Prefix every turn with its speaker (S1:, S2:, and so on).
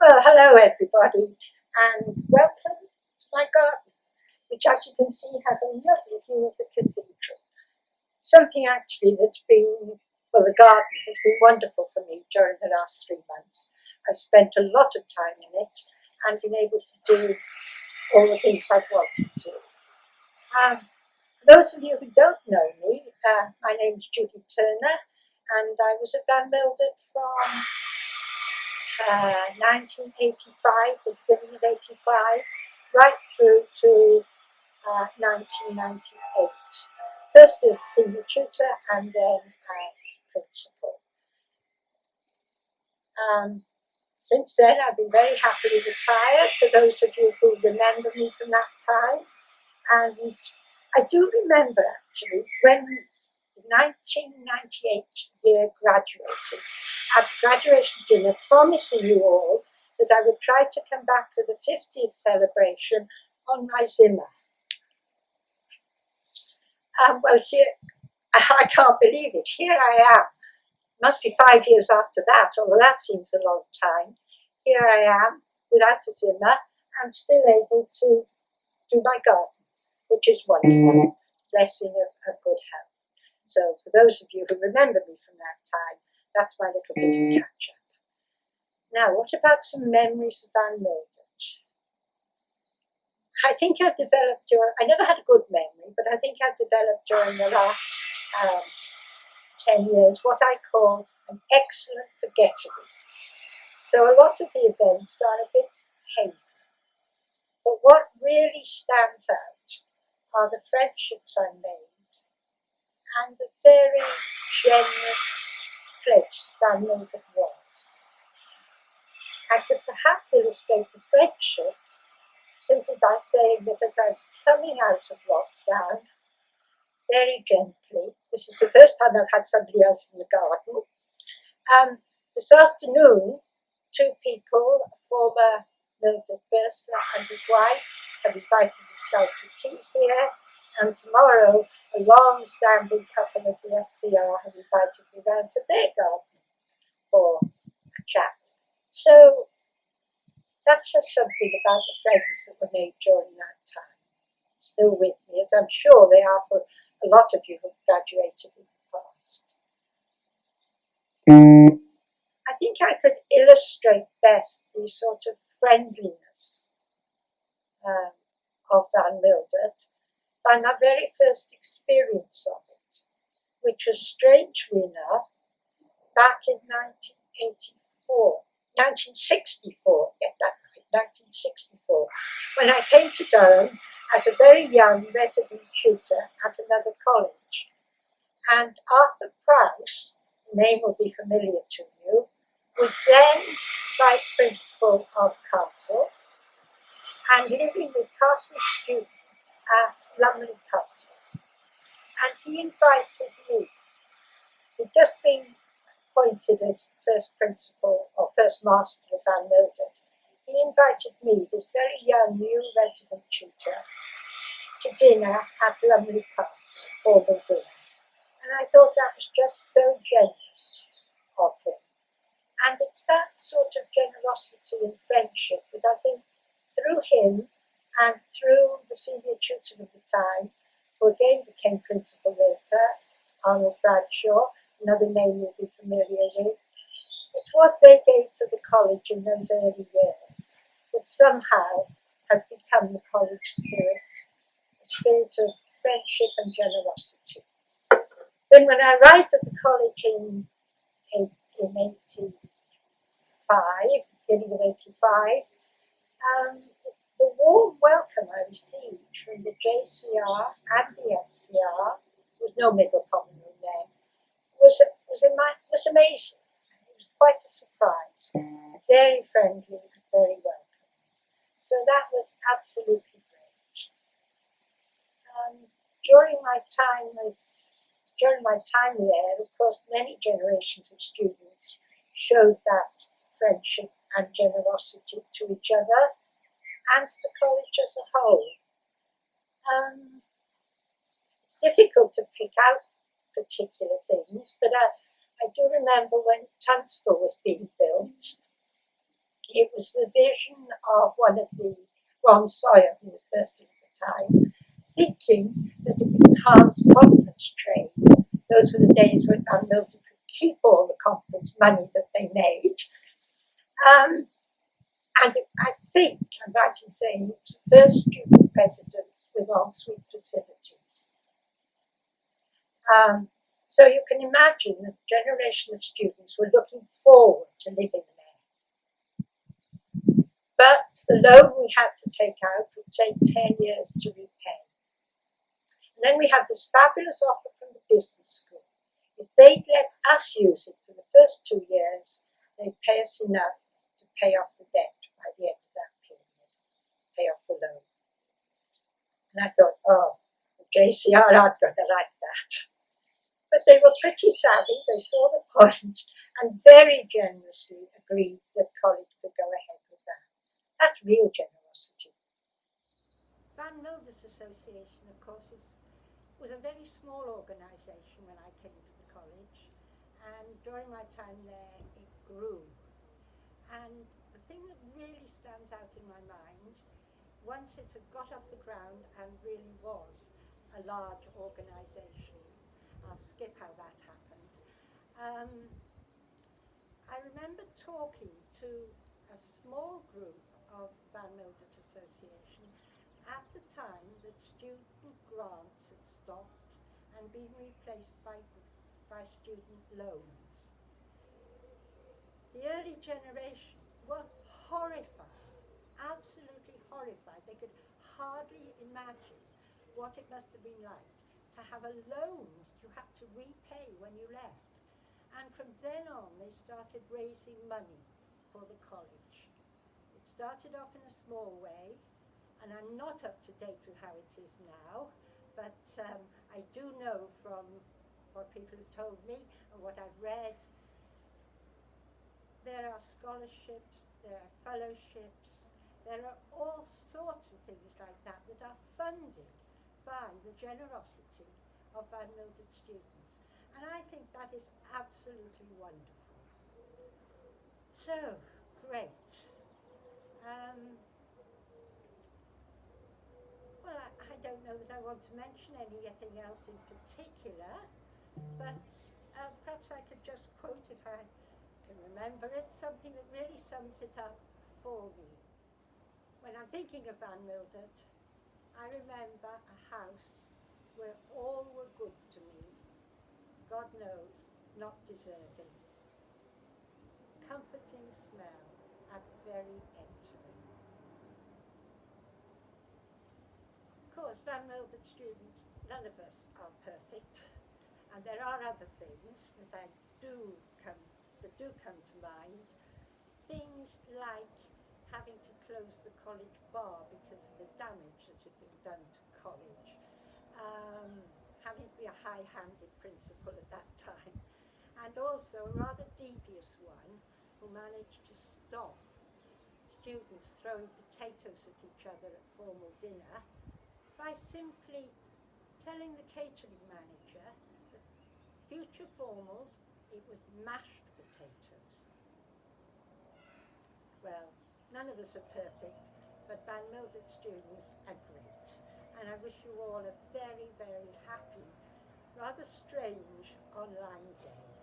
S1: Well, hello everybody, and welcome to my garden, which as you can see has a lovely view of the cathedral. Something actually that's been, well, the garden has been wonderful for me during the last 3 months. I've spent a lot of time in it and been able to do all the things I've wanted to. For those of you who don't know me, my name is Judy Turner, and I was at Mildert from 1985, the beginning of 85, right through to 1998. First as senior tutor and then as principal. Since then, I've been very happily retired, for those of you who remember me from that time. And I do remember, actually, when the 1998 year graduated, at the graduation dinner, promising you all that I would try to come back for the 50th celebration on my Zimmer. Well, here, I can't believe it. Here I am. Must be 5 years after that, although that seems a long time. Here I am, without a Zimmer, and still able to do my garden, which is wonderful. Blessing of good health. So for those of you who remember me from that time, that's my little bit of catch-up. Now, what about some memories of Mildert? I think I've developed I never had a good memory, but I think I've developed during the last 10 years what I call an excellent forgettable. So a lot of the events are a bit hazy. But what really stands out are the friendships I made and the very generous place Mildert was. I could perhaps illustrate the friendships simply by saying that as I'm coming out of lockdown, very gently, this is the first time I've had somebody else in the garden, this afternoon, 2 people, a former Mildert bursar and his wife, have invited themselves to tea here, and tomorrow a long-standing couple of the SCR have invited me round to their garden for a chat. So that's just something about the friends that were made during that time. Still with me, as I'm sure they are for a lot of you who've graduated in the past. I think I could illustrate best the sort of friendliness of Mildert by my very first experience of it, which was, strangely enough, back in 1964, get that right, 1964, when I came to Durham as a very young resident tutor at another college. And Arthur Prowse, the name will be familiar to you, was then vice principal of Castle and living with Castle students at Lumley Castle. And he invited me. He'd just been appointed as first principal or first master of Mildert. He invited me, this very young new resident tutor, to dinner at Lumley Castle, formal dinner. And I thought that was just so generous of him. And it's that sort of generosity and friendship that I think through him and through the senior tutor of the time, who again became principal later, Arnold Bradshaw, another name you'll be familiar with, it's what they gave to the college in those early years that somehow has become the college spirit, a spirit of friendship and generosity. Then when I arrived at the college in 85, beginning of 85, the warm welcome I received from the JCR and the SCR, with no middle common room then, was amazing. It was quite a surprise. Very friendly and very welcome. So that was absolutely great. During my time there, of course, many generations of students showed that friendship and generosity to each other and to the college as a whole. It's difficult to pick out particular things, but I do remember when Tunstall was being built, it was the vision of one of the Ron Sawyer, who was person at the time, thinking that it would enhance conference trade. Those were the days when Van Mildert could keep all the conference money that they made. And I think, I'm right in saying, it was the first student residence with ensuite facilities. So you can imagine that a generation of students were looking forward to living there. But the loan we had to take out would take 10 years to repay. And then we had this fabulous offer from the business school. If they'd let us use it for the first 2 years, they'd pay us enough to pay off the debt by the end of that period, pay off the loan. And I thought, oh, the JCR aren't going to like that. But they were pretty savvy, they saw the point, and very generously agreed that college could go ahead with that. That's real generosity. Van Mildert Association, of course, was a very small organisation when I came to the college, and during my time there, it grew. And the thing that really stands out in my mind, once it had got off the ground and really was a large organisation, I'll skip how that happened. I remember talking to a small group of Van Mildert Association at the time that student grants had stopped and been replaced by student loans. The early generation were horrified, absolutely horrified. They could hardly imagine what it must have been like to have a loan you had to repay when you left. And from then on, they started raising money for the college. It started off in a small way, and I'm not up to date with how it is now, but I do know from what people have told me and what I've read, there are scholarships, there are fellowships, there are all sorts of things like that that are funded by the generosity of Van Mildert students. And I think that is absolutely wonderful. So, great. Well, I don't know that I want to mention anything else in particular, but perhaps I could just quote, if I can remember it, something that really sums it up for me. When I'm thinking of Van Mildert, I remember a house where all were good to me, God knows, not deserving. Comforting smell at very entering. Of course, Van Mildert students, none of us are perfect, and there are other things that do come to mind. Things like having to close the college bar because of the damage that had been done to college, having to be a high-handed principal at that time, and also a rather devious one who managed to stop students throwing potatoes at each other at formal dinner by simply telling the catering manager that future formals, it was mashed potatoes. Well, none of us are perfect, but Van Mildert students are great. And I wish you all a very, very happy, rather strange online day.